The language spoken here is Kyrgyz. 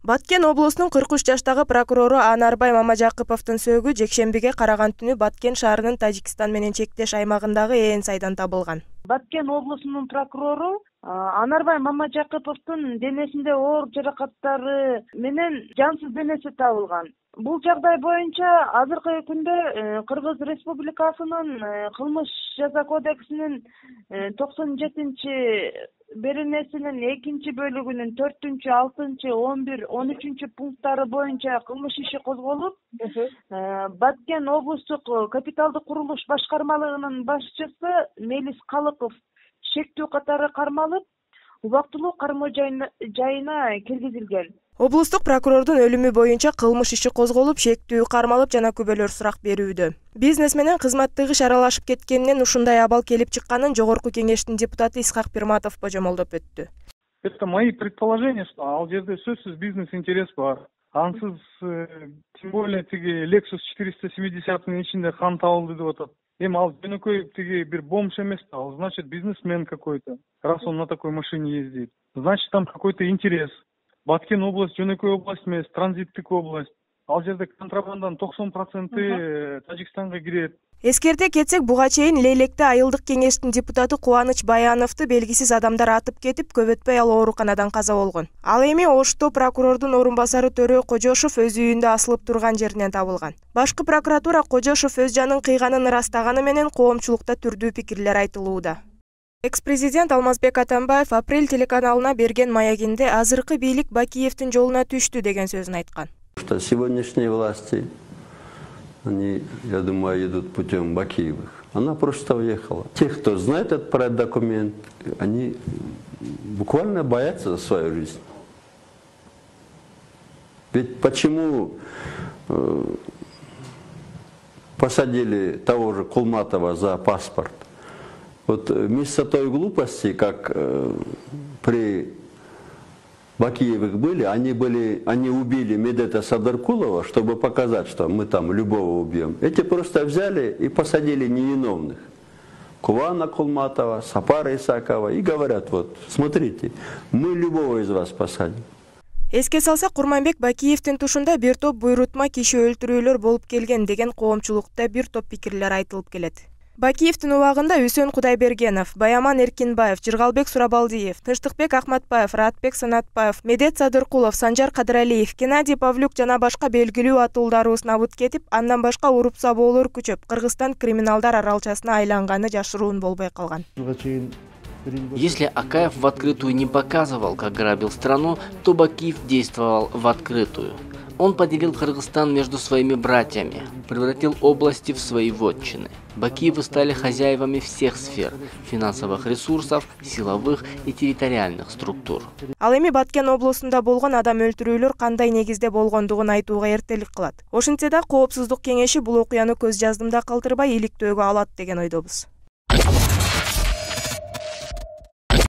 Баткен облусунун 43 жаштагы прокурору Анарбай Мамажакыповдун сөөгү жекшембиге караган түнү Баткен шаарынын Тажикстан менен чектеш аймагындагы ээн сайдан табылган. Баткен облусунун прокурору Анарбай Мамажакыповдун денесинде оор жаракаттары менен жансыз денеси табылган. Бул жагдай боюнча азыркы күндө Кыргыз Республикасынын кылмыш жаза кодексинин 97-чи беренесинин 2-чи бөлүгүнүн 4-чү, 6-чы, 11, 13-чү пункттары боюнча кылмыш иши козголуп, Баткен облустук капиталдык курулуш башкармалыгынын башчысы Мелис Калыков шектүү катары кармалып, убактылуу кармоо жайына киргизилген. Облустук прокурордун өлүмү боюнча кылмыш иши козголуп, шектүү кармалып жана күбөлөр сурак берүүдө. Бизнес менен кызматтыгыш аралашып кеткенинен ушундай абал келип чыкканын Жогорку кеңештин депутаты Исхак Пирматов божомолдоп өттү. Это мои предположения, что ал жерде сөзсүз бизнес-интерес бар. Ансыз, тем более тиги Lexus 470-нын ичинде кан табылды деп атат. Эми ал жөнөкөй тиги бир бомж эмес, ал значит бизнесмен какой-то, раз он на такой машине ездит. Значит, там какой-то интерес. Баткен область жөнөкөй область эмес, транзиттик область. Ал жерде контрабанданын 90% Тажикстанга кирет. Эскерте кетсек, буга чейин Лейлекте айылдык кеңештин депутаты Кубаныч Баяновду белгисиз адамдар атып кетип, көп өтпөй ал ооруканадан каза болгон. Ал эми Ошто прокурордун орун басары Төрө Кожошов өз үйүндө асылып турган жеринен табылган. Башкы прокуратура Кожошов өз жанын кыйганын ырастаганы менен коомчулукта түрдүү пикирлер айтылууда. Экс-президент Алмазбек Атамбаев Апрель телеканалына берген маягинде азыркы бийлик Бакиевдин жолуна түштү деген сөзүн айткан. Что сегодняшние власти, они, я думаю, идут путем Бакиевых. Она просто уехала. Те, кто знает этот проект документ, они буквально боятся за свою жизнь. Ведь почему посадили того же Кулматова за паспорт? Вот вместо той глупости, как при Бакиевых были, они убили Медета Садаркулова, чтобы показать, что мы там любого убьем. Эти просто взяли и посадили невиновных. Кувана Кулматова, Сапара Исакова, и говорят, вот, смотрите, мы любого из вас посадим. Эске салсак, Курманбек Бакиевдин тушунда бир топ буйрутма киши өлтүрүүлөр болуп келген деген коомчулукта бир топ пикирлер айтылып келет. Бакиевдин убагында Үсөн Кудайбергенов, Баяман Эркинбаев, Жыргалбек Сурабалдиев, Тынчтыкбек Ахматбаев, Раатбек Санатбаев, Медет Садыркулов, Санжар Кадыралиев, Геннадий Павлюк жана башка белгилүү атуулдар снабыт кетип, андан башка уруп-сабоолор күчөп, Кыргызстан криминалдар аралчасына айланганы жашыруун болбой калган. Если Акаев в открытую не показывал, как грабил страну, то Бакиев действовал в открытую. Он поделил Кыргызстан между своими братьями, превратил области в свои вотчины. Бакиевы стали хозяевами всех сфер – финансовых ресурсов, силовых и территориальных структур. Ал эми Баткен облусунда болгон адам өлтүрүүлөр кандай негизде болгондугун айтууга эртелик кылат. Ошентсе да Коопсуздук кеңеши бул окуяны көз жаздымда калтырбай иликтөөгө алат деген ойдобуз.